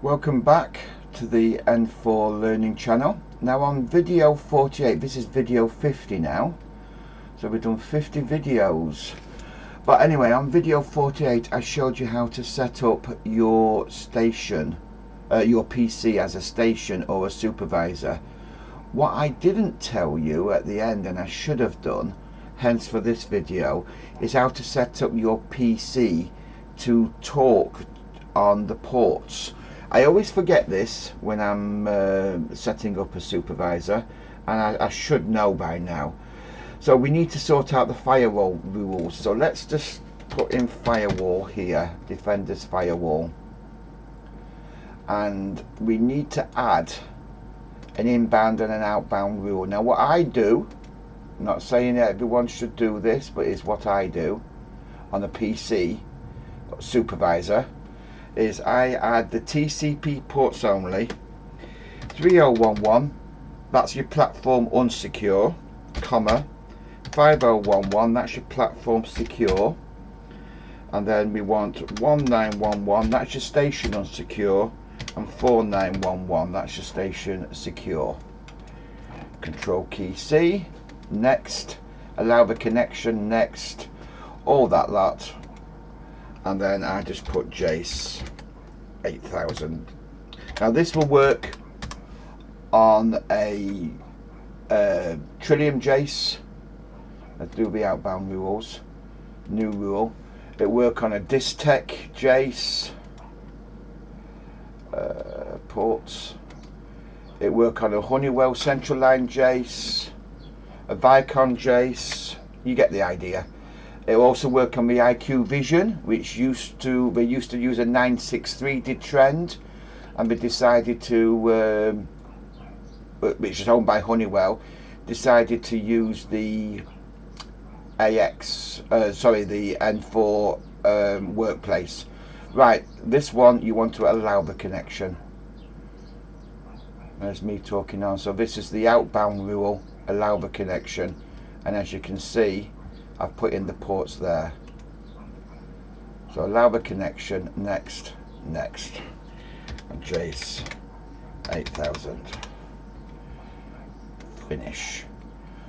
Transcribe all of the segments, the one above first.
Welcome back to the N4 Learning channel. Now on video 48, this is video 50 now, so we've done 50 videos. But anyway, on video 48 I showed you how to set up your station, your PC as a station or a supervisor. What I didn't tell you at the end, and I should have done, hence for this video, is how to set up your PC to talk on the ports. I always forget this when I'm setting up a supervisor, and I should know by now. So we need to sort out the firewall rules. So let's just put in firewall here, Defender's Firewall, and we need to add an inbound and an outbound rule. Now what I do, I'm not saying that everyone should do this, but it's what I do on a PC supervisor, is I add the TCP ports only, 3011, that's your platform unsecure, comma, 5011, that's your platform secure, and then we want 1911, that's your station unsecure, and 4911, that's your station secure. Control key C, next, allow the connection, next, all that lot. And then I just put Jace 8000. Now this will work on a Tridium Jace. Let's do the outbound rules. New rule. It work on a Distech Jace ports. It work on a Honeywell Central Line Jace, a Vicon Jace. You get the idea. It will also work on the IQ Vision, which they used to use a 963 did trend, and they decided to, which is owned by Honeywell, decided to use the the N4 workplace. Right, this one you want to allow the connection. There's me talking on. So this is the outbound rule, allow the connection, and as you can see, I've put in the ports there. So allow the connection, next, next, and Jace 8000. Finish.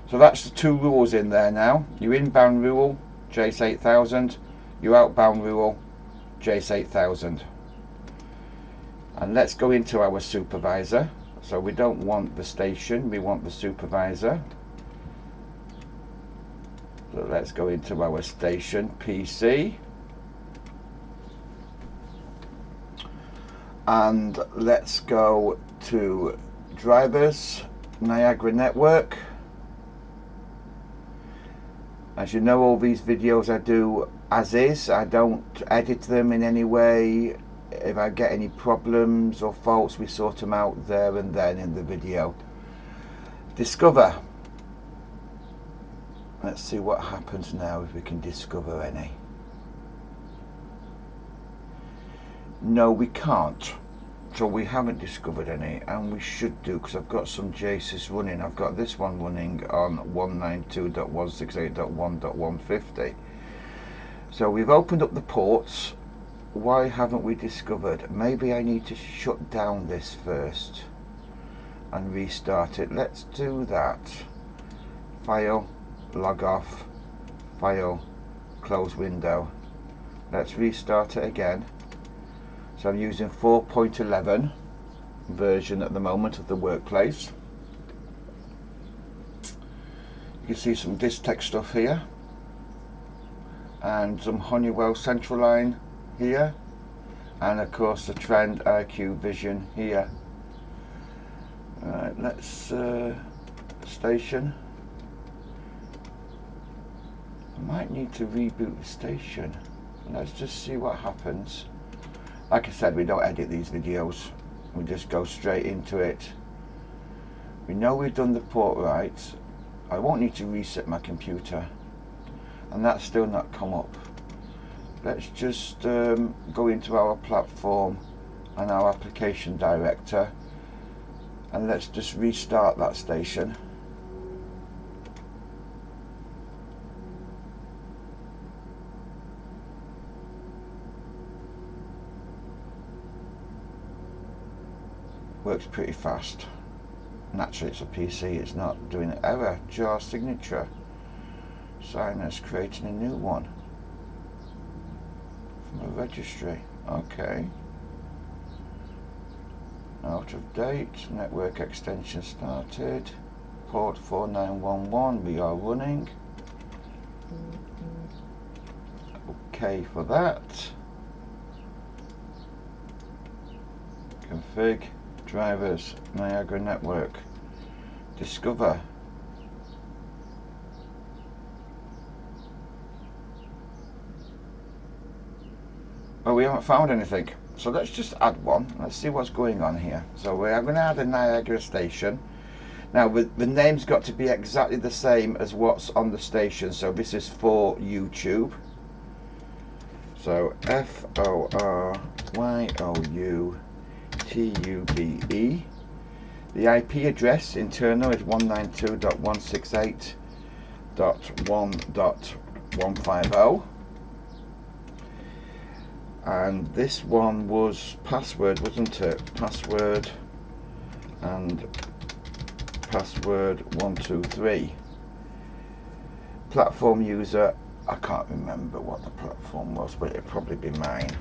So that's the two rules in there now. Your inbound rule, Jace 8000. Your outbound rule, Jace 8000. And let's go into our supervisor. So we don't want the station, we want the supervisor. So let's go into our station PC, and let's go to drivers, Niagara Network. As you know, all these videos I do as is. I don't edit them in any way. If I get any problems or faults, we sort them out there and then in the video. Discover. Let's see what happens now if we can discover any. No, we can't. So we haven't discovered any, and we should do, because I've got some Jaces running. I've got this one running on 192.168.1.150. So we've opened up the ports. Why haven't we discovered? Maybe I need to shut down this first and restart it. Let's do that. File, log off, file, close window. Let's restart it again. So I'm using 4.11 version at the moment of the workplace. You can see some Distech stuff here, and some Honeywell Central Line here, and of course the Trend IQ Vision here. Alright, let's station. I might need to reboot the station. Let's just see what happens. Like I said, we don't edit these videos, we just go straight into it. We know we've done the port right. I won't need to reset my computer, and that's still not come up. Let's just go into our platform and our application director, and let's just restart that station. Works pretty fast. Naturally it's a PC, it's not doing an error. Jar signature. Signers creating a new one. From a registry. Okay. Out of date. Network extension started. Port 4911 we are running. Okay for that. Config. Drivers. Niagara network. Discover. Oh, we haven't found anything. So let's just add one. Let's see what's going on here. So we are going to add a Niagara station. Now the name's got to be exactly the same as what's on the station. So this is for YouTube. So FORYOUTUBE. The IP address internal is 192.168.1.150. And this one was password, wasn't it? Password and password 123. Platform user, I can't remember what the platform was, but it'd probably be mine.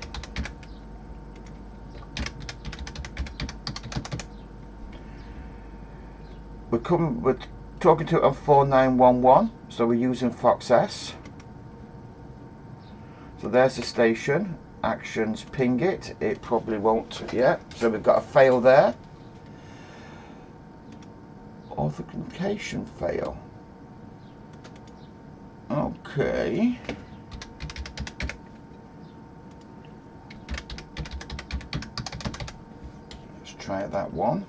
We're talking to it on 4911, so we're using Fox S. So there's the station. Actions, ping it. It probably won't yet. So we've got a fail there. Authentication fail. Okay. Let's try that one.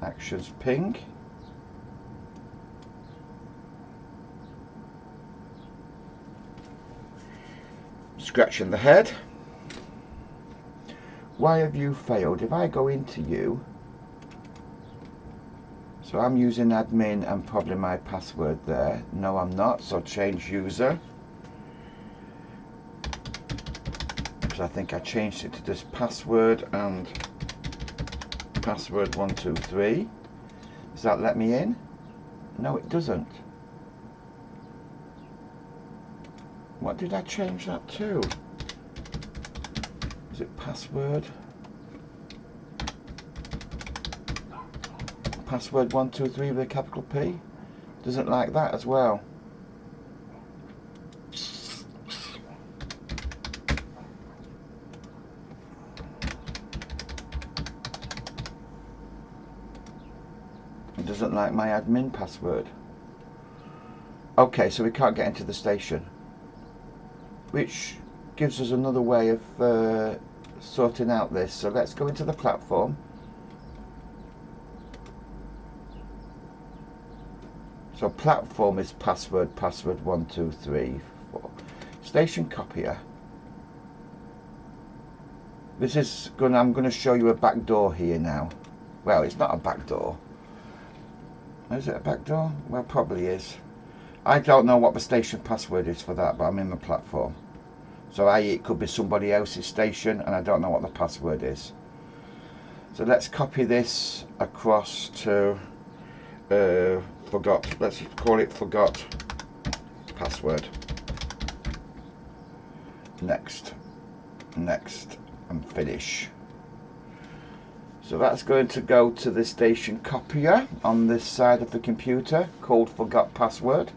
Actions, ping. Scratching the head. Why have you failed? If I go into you, so I'm using admin and probably my password there. No, I'm not, so change user. Because I think I changed it to this password and password 123. Does that let me in? No, it doesn't. What did I change that to? Is it password? Password 123 with a capital P? Doesn't like that as well. It doesn't like my admin password. Okay, so we can't get into the station, which gives us another way of sorting out this. So let's go into the platform. So platform is password 1 2 3 4. Station copier. This is I'm going to show you a back door here now. Well, it's not a back door. Is it a back door? Well, probably is. I don't know what the station password is for that, but I'm in the platform. So it could be somebody else's station and I don't know what the password is. So let's copy this across to forgot. Let's call it forgot password. Next, and finish. So that's going to go to the station copier on this side of the computer called forgot password.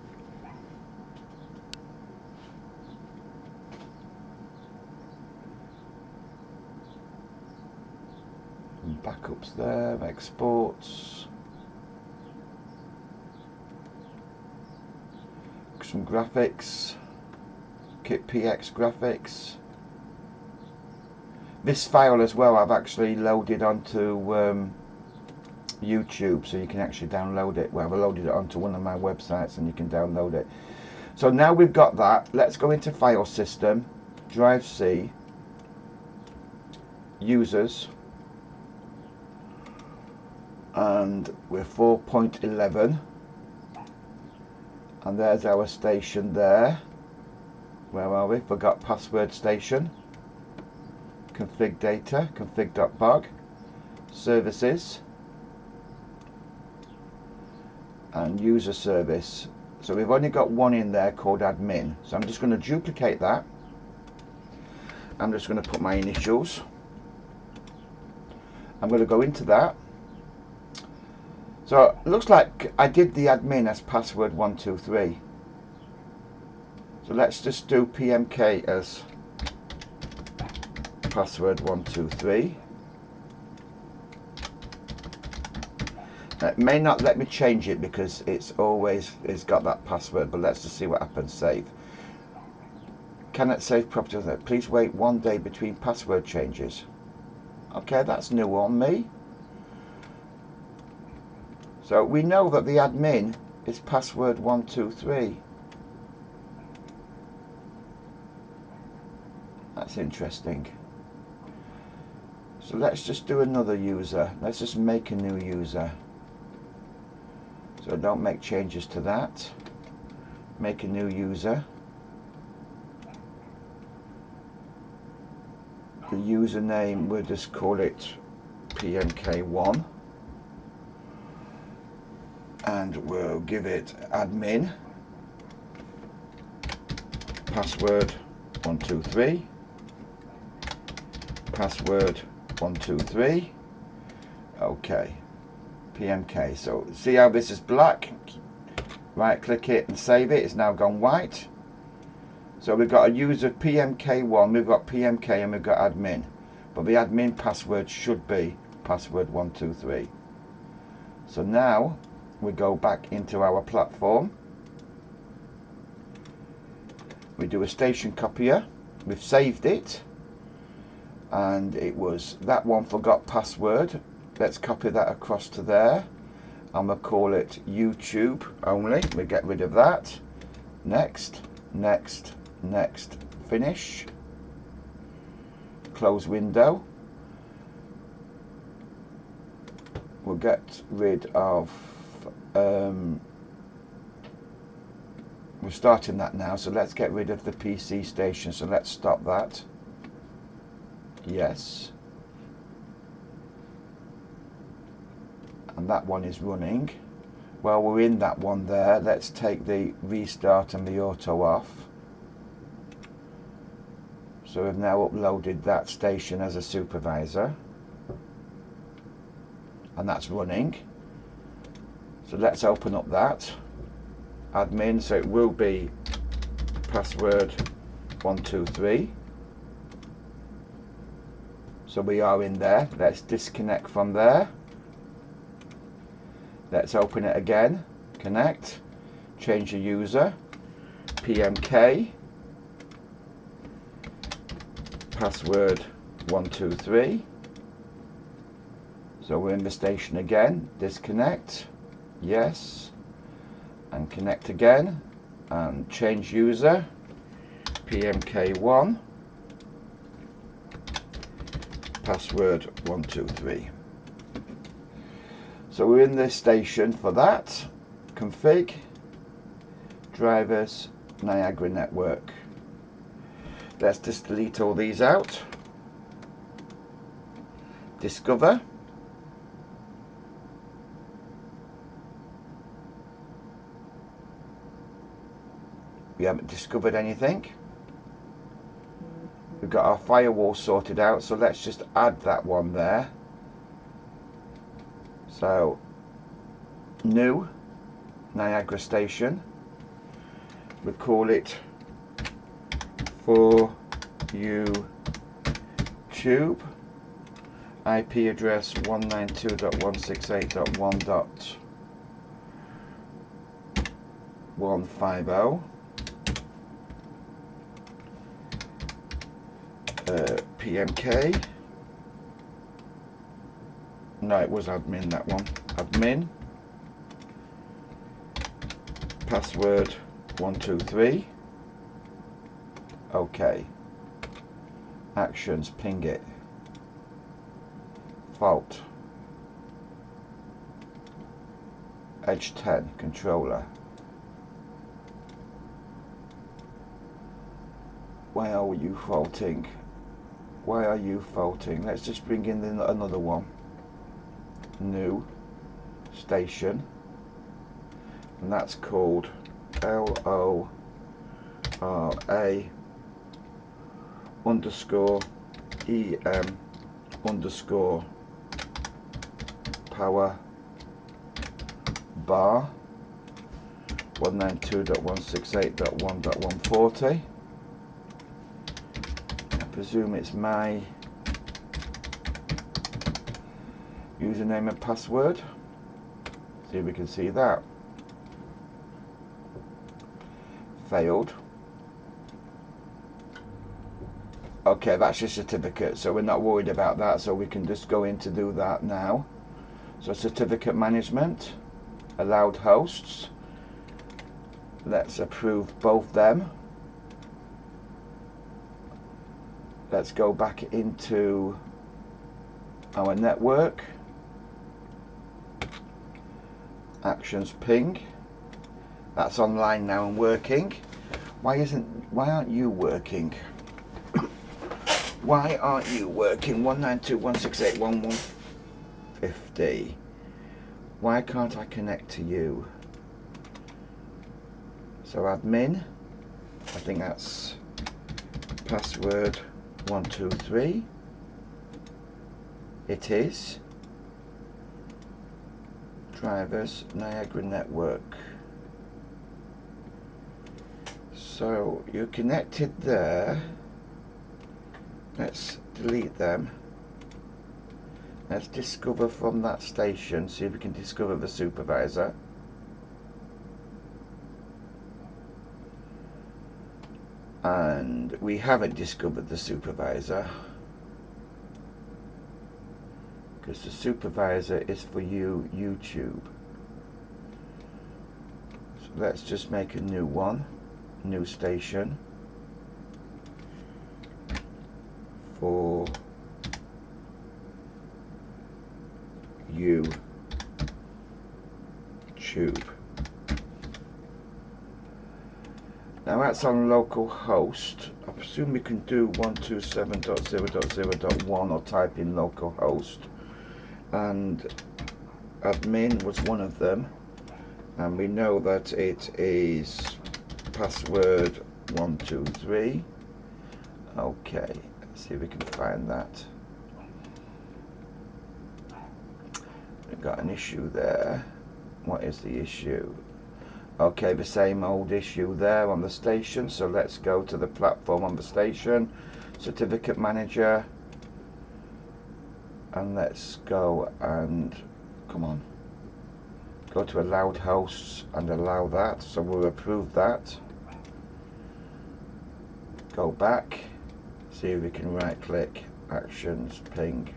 Backups there, exports, some graphics, kit PX graphics. This file as well I've actually loaded onto YouTube, so you can actually download it. Well, I've loaded it onto one of my websites and you can download it. So now we've got that, let's go into file system, drive C, users, and we're 4.11, and there's our station there. Where are we? Forgot password station. Config data, config.bog. services, and user service. So we've only got one in there called admin. So I'm just going to duplicate that. I'm just going to put my initials. I'm going to go into that. So it looks like I did the admin as password 123. So let's just do PMK as password 123. It may not let me change it because it's got that password, but let's just see what happens. Save. Cannot save property. Please wait 1 day between password changes. Okay, that's new on me. So we know that the admin is password 123. That's interesting. So let's just do another user. Let's just make a new user. So don't make changes to that. Make a new user. The username, we'll just call it PMK1. And we'll give it admin. Password 123. Password 123. Okay. PMK. So see how this is black? Right click it and save it. It's now gone white. So we've got a user PMK1, we've got PMK, and we've got admin. But the admin password should be password 123. So now we go back into our platform. We do a station copier. We've saved it. And it was that one forgot password. Let's copy that across to there. I'm going to call it YouTube only. We get rid of that. Next, next, next, finish. Close window. We'll get rid of, we're starting that now, so let's get rid of the PC station. So let's stop that. Yes. And that one is running. Well, we're in that one there. Let's take the restart and the auto off. So we've now uploaded that station as a supervisor. And that's running. So let's open up that. Admin, so it will be password 123. So we are in there. Let's disconnect from there. Let's open it again. Connect. Change the user. PMK. Password 123. So we're in the station again. Disconnect. Yes. And connect again. And change user. PMK1. Password 123. So we're in this station for that. Config. Drivers. Niagara network. Let's just delete all these out. Discover. We haven't discovered anything. We've got our firewall sorted out, so let's just add that one there. So, new Niagara station. We call it for YouTube. IP address 192.168.1.150. PMK. No, it was admin, that one. Admin. Password 123. OK. Actions, ping it. Fault. Edge 10, controller. Why are you faulting? Why are you faulting? Let's just bring in another one. new station, and that's called LORA underscore EM underscore power bar 192.168.1.140. I presume it's my username and password. See if we can see that. Failed. Okay, that's your certificate, so we're not worried about that, so we can just go in to do that now. So certificate management, allowed hosts. Let's approve both them. Let's go back into our network. Actions ping. That's online now and working. Why aren't you working? Why aren't you working? 192.168.1.150. Why can't I connect to you? So admin, I think that's password 123. It is. Drivers, Niagara Network. So you're connected there. Let's delete them. Let's discover from that station, see if we can discover the supervisor. And we haven't discovered the supervisor, because the supervisor is for you, YouTube. So let's just make a new one, new station for YouTube. Now that's on local host. I presume we can do 127.0.0.1 or type in local host. And admin was one of them. And we know that it is password 123. Okay, let's see if we can find that. We've got an issue there. What is the issue? Okay, the same old issue there on the station, so let's go to the platform on the station, certificate manager, and let's go and, come on, go to allowed hosts and allow that, so we'll approve that. Go back, see if we can right click, actions, ping.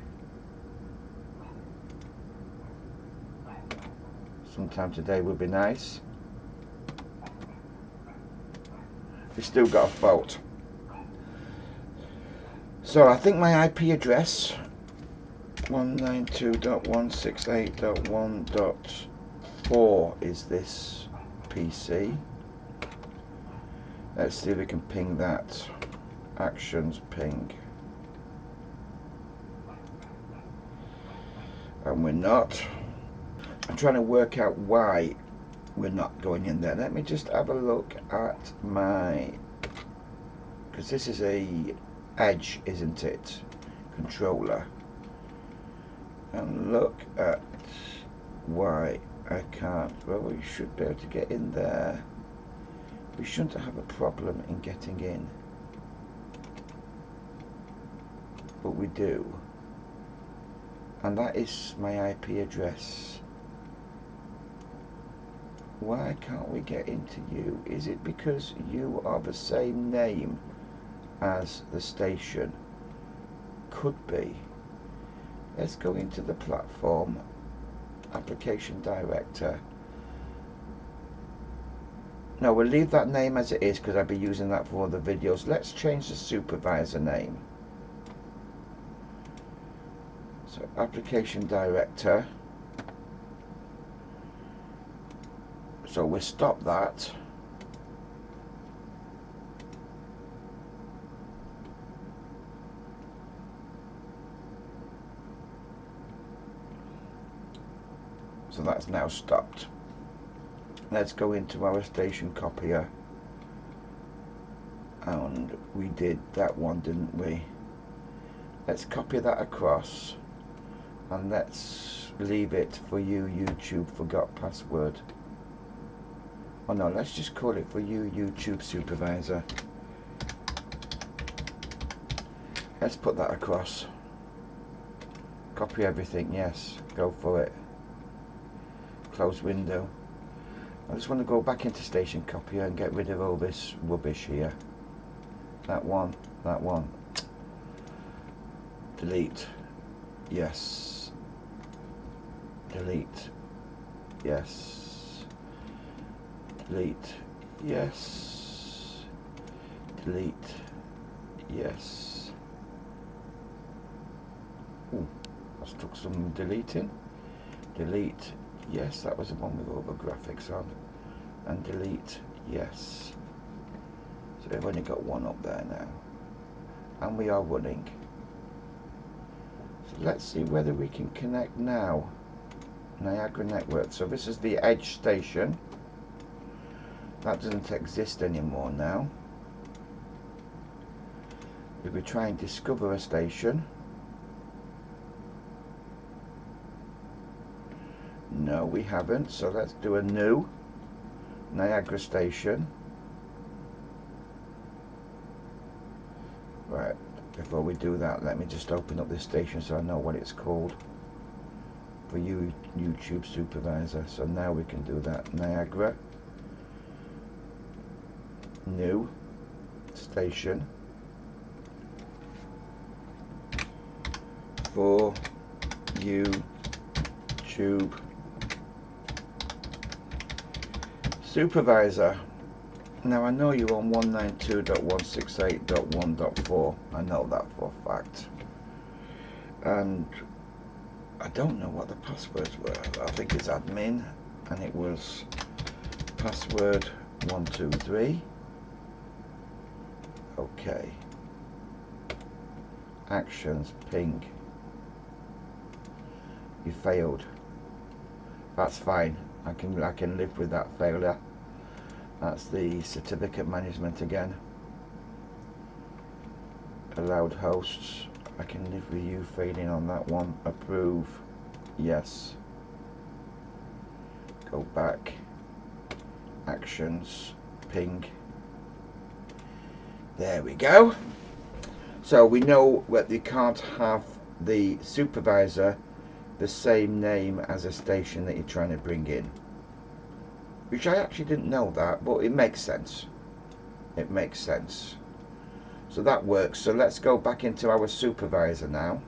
Sometime today would be nice. We still got a fault. So I think my IP address 192.168.1.4 is this PC. Let's see if we can ping that. Actions ping. And we're not. I'm trying to work out why we're not going in there. Let me just have a look at my, because this is a Edge, isn't it, controller, and look at why I can't. Well, we should be able to get in there. We shouldn't have a problem in getting in, but we do, and that is my IP address. Why can't we get into you? Is it because you are the same name as the station? Could be. Let's go into the platform, application director. No, we'll leave that name as it is because I'll be using that for other videos. Let's change the supervisor name. So application director. So we'll stop that. So that's now stopped. Let's go into our station copier, and we did that one, didn't we? Let's copy that across, and let's leave it for you YouTube forgot password. Oh no, let's just call it for you YouTube supervisor. Let's put that across. Copy everything, yes, go for it. Close window. I just want to go back into station copier and get rid of all this rubbish here. That one, that one. Delete, yes. Delete, yes. Delete, yes. Delete, yes. Ooh, that took some deleting. Delete, yes, that was the one with all the graphics on. And delete, yes. So we've only got one up there now. And we are running. So let's see whether we can connect now. Niagara Network. So this is the edge station. That doesn't exist anymore now. If we try and discover a station. No, we haven't. So let's do a new Niagara station. Right, before we do that, let me just open up this station so I know what it's called for you YouTube supervisor. So now we can do that. Niagara new station for YouTube supervisor. Now I know you're on 192.168.1.4. I know that for a fact. And I don't know what the passwords were. I think it's admin, and it was password 123. Okay. Actions ping. You failed. That's fine. I can live with that failure. That's the certificate management again. Allowed hosts. I can live with you failing on that one. Approve. Yes. Go back. Actions. Ping. There we go. So we know that you can't have the supervisor the same name as a station that you're trying to bring in. Which I actually didn't know that, but it makes sense. It makes sense. So that works. So let's go back into our supervisor now.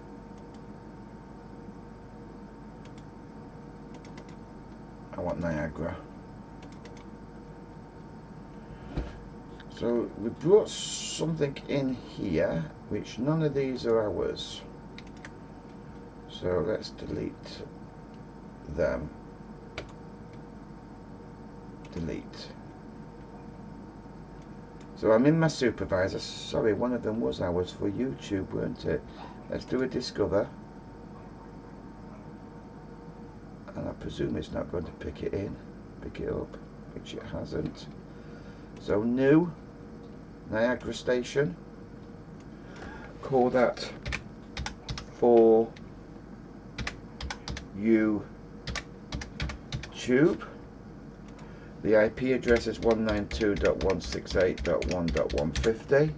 I want Niagara. So we brought something in here, which none of these are ours. So let's delete them. Delete. So I'm in my supervisor. Sorry, one of them was ours for YouTube, weren't it? Let's do a discover. And I presume it's not going to pick it up, which it hasn't. So new Niagara station. Call that for YouTube. The IP address is 192.168.1.150.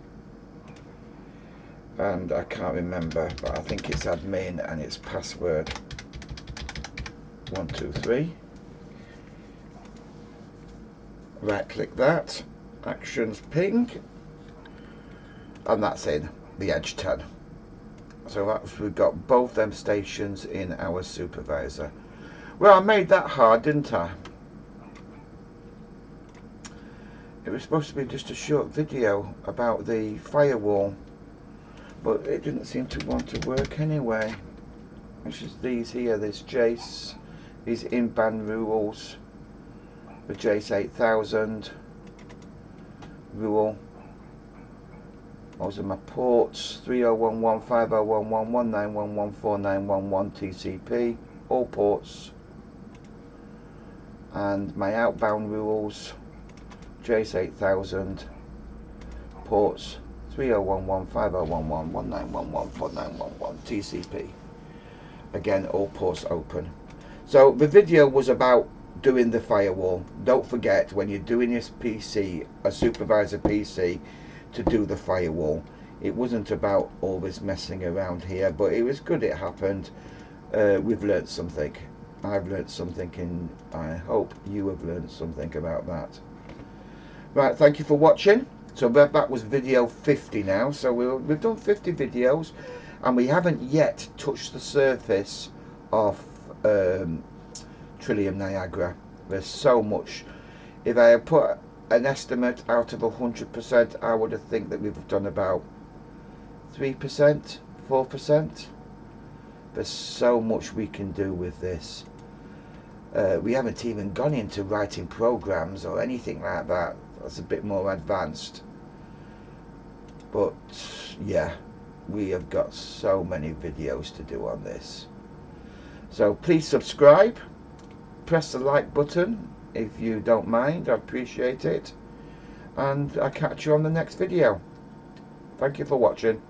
And I can't remember, but I think it's admin and it's password 123. Right click that, actions ping, and that's in the Edge 10. So we've got both them stations in our supervisor. Well, I made that hard, didn't I? It was supposed to be just a short video about the firewall, but it didn't seem to want to work anyway. Which is these here, this Jace, these in-band rules, the Jace 8000 rule. Those are my ports, 3011, 5011, 1911, 4911, TCP, all ports. and my outbound rules, JS 8000, ports 3011, 5011, 1911, 4911, TCP. Again, all ports open. So the video was about doing the firewall. Don't forget, when you're doing your PC, a supervisor PC, to do the firewall. It wasn't about always messing around here, but it was good it happened. We've learnt something. I've learnt something, and I hope you have learnt something about that. Right, thank you for watching. So that was video 50 now. So we've done 50 videos, and we haven't yet touched the surface of Tridium Niagara. There's so much. If I had put an estimate out of 100%, I would have think that we've done about 3%, 4%. There's so much we can do with this. We haven't even gone into writing programs or anything like that. That's a bit more advanced. But yeah, we have got so many videos to do on this. So please subscribe, press the like button if you don't mind, I appreciate it, and I'll catch you on the next video. Thank you for watching.